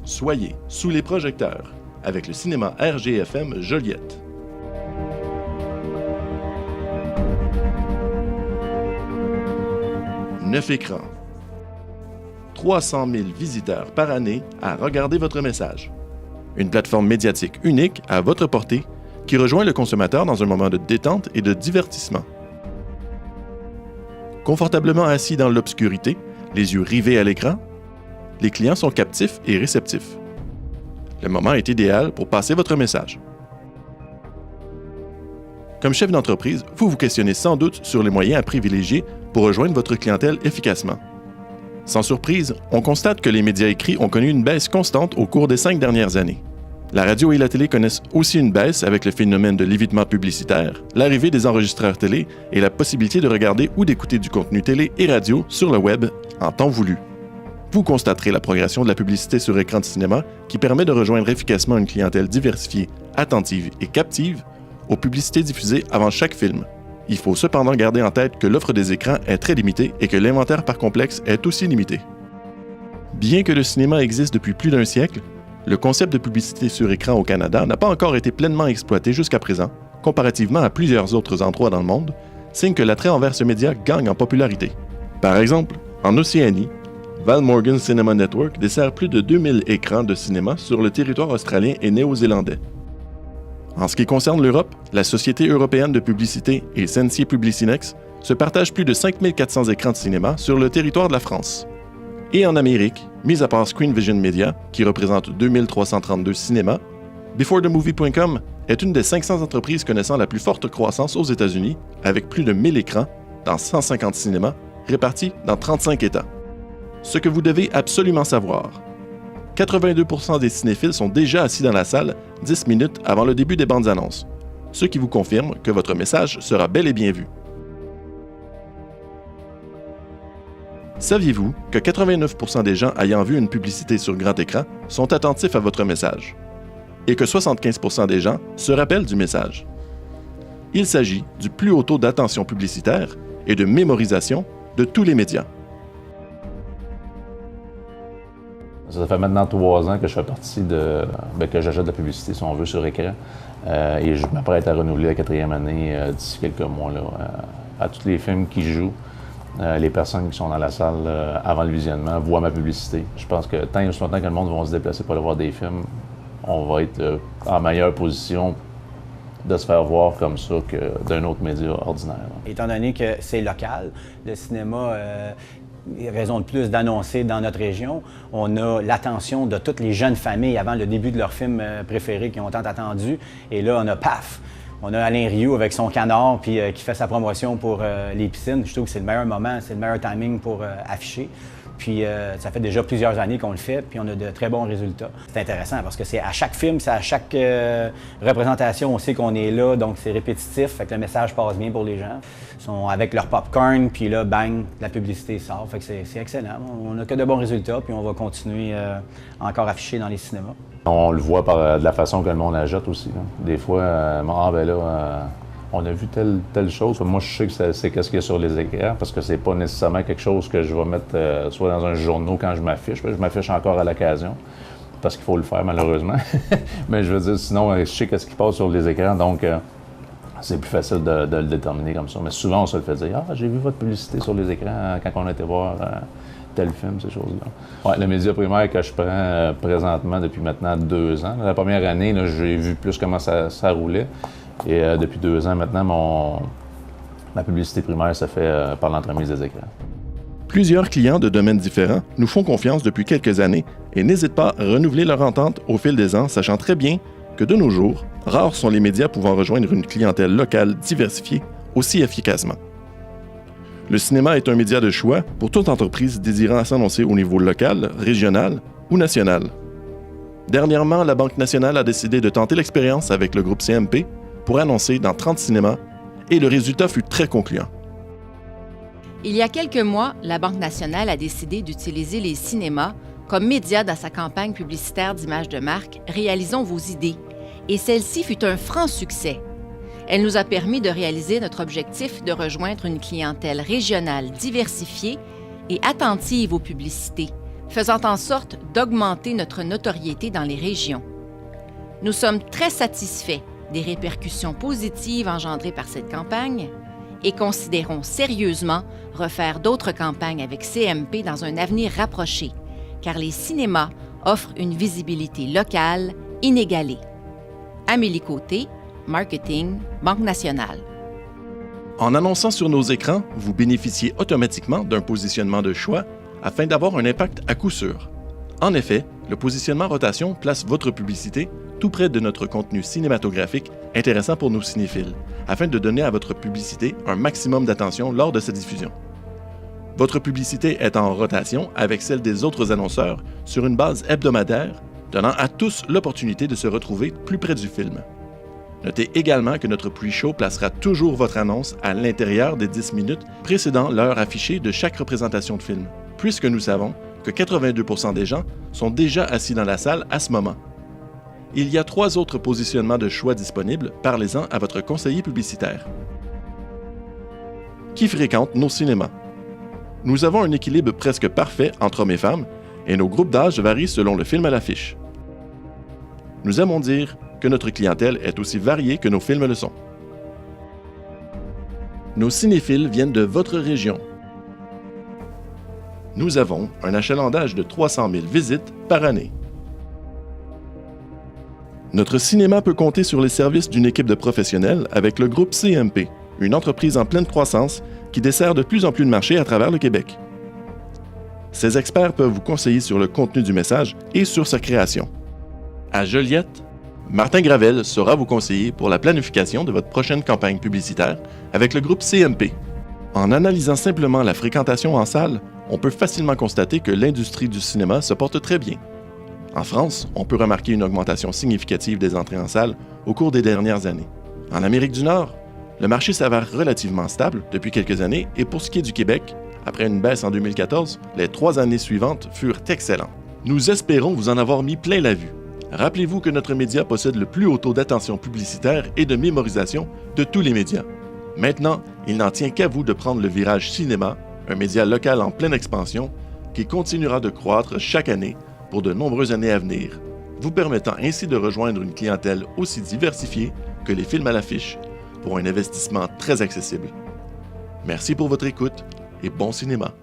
Soyez sous les projecteurs avec le cinéma RGFM Joliette. Neuf écrans. 300 000 visiteurs par année à regarder votre message. Une plateforme médiatique unique à votre portée qui rejoint le consommateur dans un moment de détente et de divertissement. Confortablement assis dans l'obscurité, les yeux rivés à l'écran, les clients sont captifs et réceptifs. Le moment est idéal pour passer votre message. Comme chef d'entreprise, vous vous questionnez sans doute sur les moyens à privilégier pour rejoindre votre clientèle efficacement. Sans surprise, on constate que les médias écrits ont connu une baisse constante au cours des 5 dernières années. La radio et la télé connaissent aussi une baisse avec le phénomène de l'évitement publicitaire, l'arrivée des enregistreurs télé et la possibilité de regarder ou d'écouter du contenu télé et radio sur le web en temps voulu. Vous constaterez la progression de la publicité sur écran de cinéma qui permet de rejoindre efficacement une clientèle diversifiée, attentive et captive aux publicités diffusées avant chaque film. Il faut cependant garder en tête que l'offre des écrans est très limitée et que l'inventaire par complexe est aussi limité. Bien que le cinéma existe depuis plus d'un siècle, le concept de publicité sur écran au Canada n'a pas encore été pleinement exploité jusqu'à présent, comparativement à plusieurs autres endroits dans le monde, signe que l'attrait envers ce média gagne en popularité. Par exemple, en Océanie, Val Morgan Cinema Network dessert plus de 2000 écrans de cinéma sur le territoire australien et néo-zélandais. En ce qui concerne l'Europe, la Société européenne de publicité et Sensier Publicinex se partagent plus de 5400 écrans de cinéma sur le territoire de la France. Et en Amérique, mis à part Screen Vision Media, qui représente 2332 cinémas, BeforeTheMovie.com est une des 500 entreprises connaissant la plus forte croissance aux États-Unis, avec plus de 1000 écrans dans 150 cinémas répartis dans 35 États. Ce que vous devez absolument savoir. 82% des cinéphiles sont déjà assis dans la salle 10 minutes avant le début des bandes annonces, ce qui vous confirme que votre message sera bel et bien vu. Saviez-vous que 89% des gens ayant vu une publicité sur grand écran sont attentifs à votre message et que 75% des gens se rappellent du message? Il s'agit du plus haut taux d'attention publicitaire et de mémorisation de tous les médias. Ça fait maintenant 3 ans que je fais partie que j'achète de la publicité, si on veut, sur écran. Et je m'apprête à renouveler la 4e année d'ici quelques mois. À tous les films qui jouent, les personnes qui sont dans la salle avant le visionnement voient ma publicité. Je pense que tant et aussi longtemps que le monde va se déplacer pour aller voir des films, on va être en meilleure position de se faire voir comme ça que d'un autre média ordinaire. Étant donné que c'est local, le cinéma... raison de plus d'annoncer dans notre région. On a l'attention de toutes les jeunes familles avant le début de leur film préféré qui ont tant attendu. Et là, on a paf! On a Alain Rioux avec son canard puis qui fait sa promotion pour les piscines. Je trouve que c'est le meilleur moment, c'est le meilleur timing pour afficher. Puis ça fait déjà plusieurs années qu'on le fait, puis on a de très bons résultats. C'est intéressant parce que c'est à chaque film, c'est à chaque représentation, on sait qu'on est là, donc c'est répétitif, fait que le message passe bien pour les gens. Ils sont avec leur popcorn, puis là, bang, la publicité sort, fait que c'est excellent. On n'a que de bons résultats, puis on va continuer encore à afficher dans les cinémas. On le voit par de la façon que le monde la jette aussi. Là. Des fois, on a vu telle chose. Moi, je sais que c'est qu'est-ce qu'il y a sur les écrans parce que c'est pas nécessairement quelque chose que je vais mettre soit dans un journal quand je m'affiche. Je m'affiche encore à l'occasion parce qu'il faut le faire malheureusement. Mais je veux dire, sinon, je sais qu'est-ce qui passe sur les écrans, donc c'est plus facile de le déterminer comme ça. Mais souvent, on se le fait dire « Ah, j'ai vu votre publicité sur les écrans quand on a été voir tel film, ces choses-là. » Ouais, le média primaire que je prends présentement depuis maintenant 2 ans. La première année, là, j'ai vu plus comment ça roulait. Et depuis 2 ans maintenant, ma publicité primaire se fait par l'entremise des écrans. Plusieurs clients de domaines différents nous font confiance depuis quelques années et n'hésitent pas à renouveler leur entente au fil des ans, sachant très bien que de nos jours, rares sont les médias pouvant rejoindre une clientèle locale diversifiée aussi efficacement. Le cinéma est un média de choix pour toute entreprise désirant s'annoncer au niveau local, régional ou national. Dernièrement, la Banque nationale a décidé de tenter l'expérience avec le groupe CMP pour annoncer dans 30 cinémas et le résultat fut très concluant. Il y a quelques mois, la Banque nationale a décidé d'utiliser les cinémas comme média dans sa campagne publicitaire d'image de marque « Réalisons vos idées » et celle-ci fut un franc succès. Elle nous a permis de réaliser notre objectif de rejoindre une clientèle régionale diversifiée et attentive aux publicités, faisant en sorte d'augmenter notre notoriété dans les régions. Nous sommes très satisfaits des répercussions positives engendrées par cette campagne et considérons sérieusement refaire d'autres campagnes avec CMP dans un avenir rapproché, car les cinémas offrent une visibilité locale inégalée. Amélie Côté, Marketing, Banque Nationale. En annonçant sur nos écrans, vous bénéficiez automatiquement d'un positionnement de choix afin d'avoir un impact à coup sûr. En effet, le positionnement rotation place votre publicité tout près de notre contenu cinématographique intéressant pour nos cinéphiles, afin de donner à votre publicité un maximum d'attention lors de sa diffusion. Votre publicité est en rotation avec celle des autres annonceurs sur une base hebdomadaire, donnant à tous l'opportunité de se retrouver plus près du film. Notez également que notre pre-show placera toujours votre annonce à l'intérieur des 10 minutes précédant l'heure affichée de chaque représentation de film, puisque nous savons que 82% des gens sont déjà assis dans la salle à ce moment. Il y a 3 autres positionnements de choix disponibles, parlez-en à votre conseiller publicitaire. Qui fréquente nos cinémas? Nous avons un équilibre presque parfait entre hommes et femmes, et nos groupes d'âge varient selon le film à l'affiche. Nous aimons dire que notre clientèle est aussi variée que nos films le sont. Nos cinéphiles viennent de votre région. Nous avons un achalandage de 300 000 visites par année. Notre cinéma peut compter sur les services d'une équipe de professionnels avec le groupe CMP, une entreprise en pleine croissance qui dessert de plus en plus de marchés à travers le Québec. Ces experts peuvent vous conseiller sur le contenu du message et sur sa création. À Joliette, Martin Gravel saura vous conseiller pour la planification de votre prochaine campagne publicitaire avec le groupe CMP. En analysant simplement la fréquentation en salle, on peut facilement constater que l'industrie du cinéma se porte très bien. En France, on peut remarquer une augmentation significative des entrées en salle au cours des dernières années. En Amérique du Nord, le marché s'avère relativement stable depuis quelques années et pour ce qui est du Québec, après une baisse en 2014, les 3 années suivantes furent excellentes. Nous espérons vous en avoir mis plein la vue. Rappelez-vous que notre média possède le plus haut taux d'attention publicitaire et de mémorisation de tous les médias. Maintenant, il n'en tient qu'à vous de prendre le virage cinéma, un média local en pleine expansion qui continuera de croître chaque année pour de nombreuses années à venir, vous permettant ainsi de rejoindre une clientèle aussi diversifiée que les films à l'affiche pour un investissement très accessible. Merci pour votre écoute et bon cinéma.